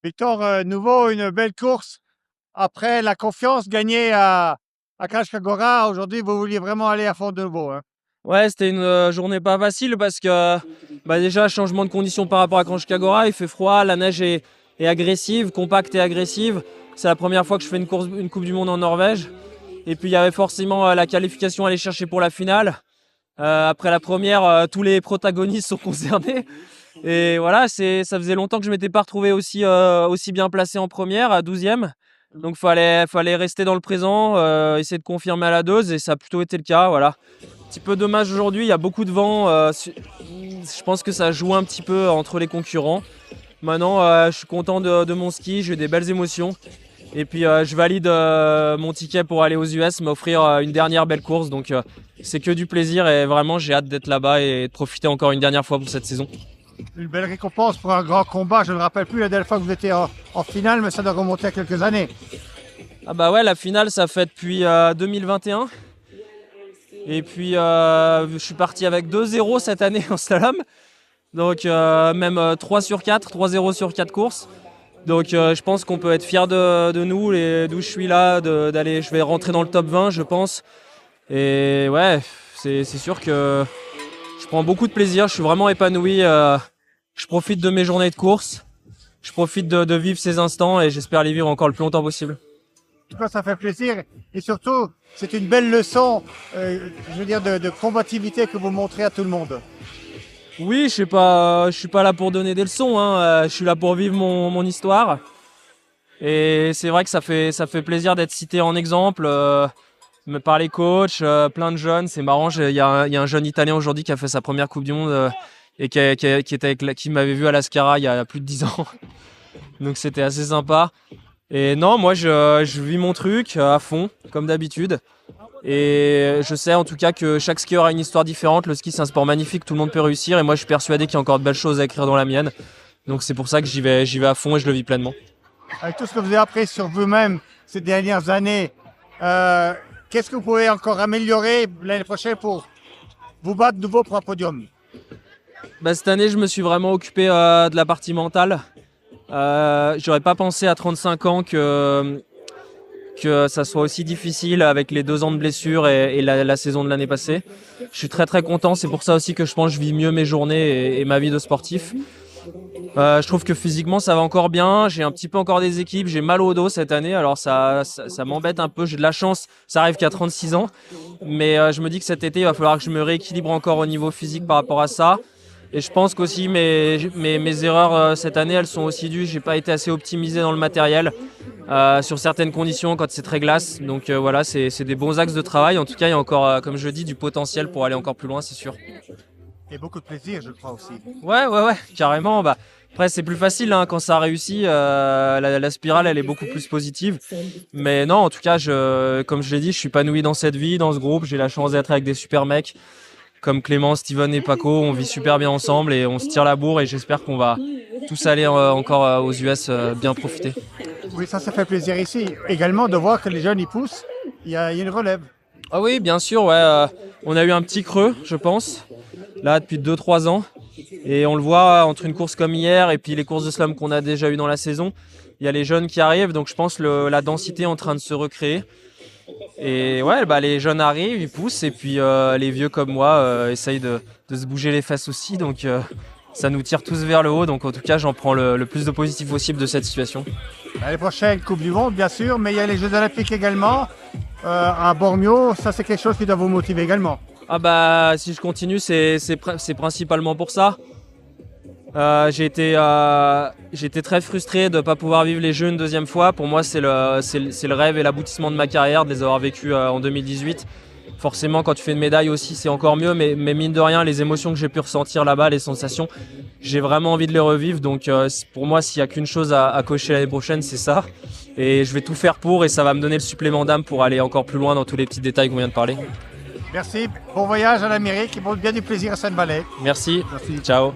Victor, nouveau, une belle course. Après la confiance gagnée à Kashkagora, aujourd'hui, vous vouliez vraiment aller à fond de nouveau, hein. Ouais, c'était une journée pas facile parce que déjà, changement de conditions par rapport à Kranjskagora, il fait froid, la neige est agressive, compacte et agressive. C'est la première fois que je fais une Coupe du Monde en Norvège. Et puis il y avait forcément la qualification à aller chercher pour la finale. Après la première, tous les protagonistes sont concernés. Et voilà, ça faisait longtemps que je m'étais pas retrouvé aussi bien placé en première, à 12e. Donc fallait rester dans le présent, essayer de confirmer à la dose et ça a plutôt été le cas. Voilà. Un petit peu dommage aujourd'hui, il y a beaucoup de vent. Je pense que ça joue un petit peu entre les concurrents. Maintenant, je suis content de mon ski, j'ai eu des belles émotions. Et puis je valide mon ticket pour aller aux US, m'offrir une dernière belle course. Donc c'est que du plaisir et vraiment j'ai hâte d'être là-bas et de profiter encore une dernière fois pour cette saison. Une belle récompense pour un grand combat. Je ne me rappelle plus la dernière fois que vous étiez en finale, mais ça doit remonter à quelques années. Ah bah ouais, la finale ça fait depuis 2021. Et puis je suis parti avec 2-0 cette année en slalom. Donc même 3 sur 4, 3-0 sur 4 courses. Donc je pense qu'on peut être fier de nous, d'où je suis là, je vais rentrer dans le top 20 je pense. Et ouais, c'est sûr que je prends beaucoup de plaisir, je suis vraiment épanoui. Je profite de mes journées de course, je profite de vivre ces instants et j'espère les vivre encore le plus longtemps possible. En tout cas, ça fait plaisir. Et surtout, c'est une belle leçon, je veux dire, de combativité que vous montrez à tout le monde. Oui, je suis pas là pour donner des leçons, hein. Je suis là pour vivre mon histoire. Et c'est vrai que ça fait plaisir d'être cité en exemple par les coachs, plein de jeunes. C'est marrant, il y a un jeune Italien aujourd'hui qui a fait sa première Coupe du Monde et qui m'avait vu à la Scara il y a plus de 10 ans. Donc c'était assez sympa. Et non, moi je vis mon truc à fond, comme d'habitude. Et je sais en tout cas que chaque skieur a une histoire différente. Le ski c'est un sport magnifique, tout le monde peut réussir. Et moi je suis persuadé qu'il y a encore de belles choses à écrire dans la mienne. Donc c'est pour ça que j'y vais à fond et je le vis pleinement. Avec tout ce que vous avez appris sur vous-même ces dernières années, qu'est-ce que vous pouvez encore améliorer l'année prochaine pour vous battre de nouveau pour un podium? Cette année, je me suis vraiment occupé de la partie mentale. J'aurais pas pensé à 35 ans que ça soit aussi difficile avec les 2 ans de blessure et la saison de l'année passée. Je suis très très content, c'est pour ça aussi que je pense que je vis mieux mes journées et ma vie de sportif. Je trouve que physiquement ça va encore bien, j'ai un petit peu encore des équipes, j'ai mal au dos cette année, alors ça m'embête un peu, j'ai de la chance, ça arrive qu'à 36 ans, mais je me dis que cet été il va falloir que je me rééquilibre encore au niveau physique par rapport à ça. Et je pense qu'aussi mes erreurs cette année, elles sont aussi dues. J'ai pas été assez optimisé dans le matériel sur certaines conditions quand c'est très glace. Donc voilà, c'est des bons axes de travail. En tout cas, il y a encore, comme je dis, du potentiel pour aller encore plus loin, c'est sûr. Et beaucoup de plaisir, je crois aussi. Ouais, carrément. Après, c'est plus facile hein, quand ça réussit. La spirale, elle est beaucoup plus positive. Mais non, en tout cas, comme je l'ai dit, je suis épanoui dans cette vie, dans ce groupe. J'ai la chance d'être avec des super mecs comme Clément, Steven et Paco. On vit super bien ensemble et on se tire la bourre. Et j'espère qu'on va tous aller encore aux US bien profiter. Oui, ça fait plaisir ici. Également de voir que les jeunes y poussent, il y a une relève. Ah oui, bien sûr, ouais. On a eu un petit creux, je pense, là depuis 2-3 ans. Et on le voit entre une course comme hier et puis les courses de slalom qu'on a déjà eues dans la saison. Il y a les jeunes qui arrivent, donc je pense que la densité est en train de se recréer. Et ouais, les jeunes arrivent, ils poussent, et puis les vieux comme moi essayent de se bouger les fesses aussi. Donc ça nous tire tous vers le haut. Donc en tout cas, j'en prends le plus de positif possible de cette situation. L'année prochaine, Coupe du Monde, bien sûr, mais il y a les Jeux Olympiques également. À Bormio, ça c'est quelque chose qui doit vous motiver également. Ah si je continue, c'est principalement pour ça. J'ai été très frustré de ne pas pouvoir vivre les Jeux une deuxième fois. Pour moi, c'est le rêve et l'aboutissement de ma carrière de les avoir vécus en 2018. Forcément, quand tu fais une médaille aussi, c'est encore mieux. Mais mine de rien, les émotions que j'ai pu ressentir là-bas, les sensations, j'ai vraiment envie de les revivre. Donc pour moi, s'il n'y a qu'une chose à cocher l'année prochaine, c'est ça. Et je vais tout faire pour et ça va me donner le supplément d'âme pour aller encore plus loin dans tous les petits détails qu'on vient de parler. Merci, bon voyage à l'Amérique et bien du plaisir à Sainte-Valais. Merci, ciao.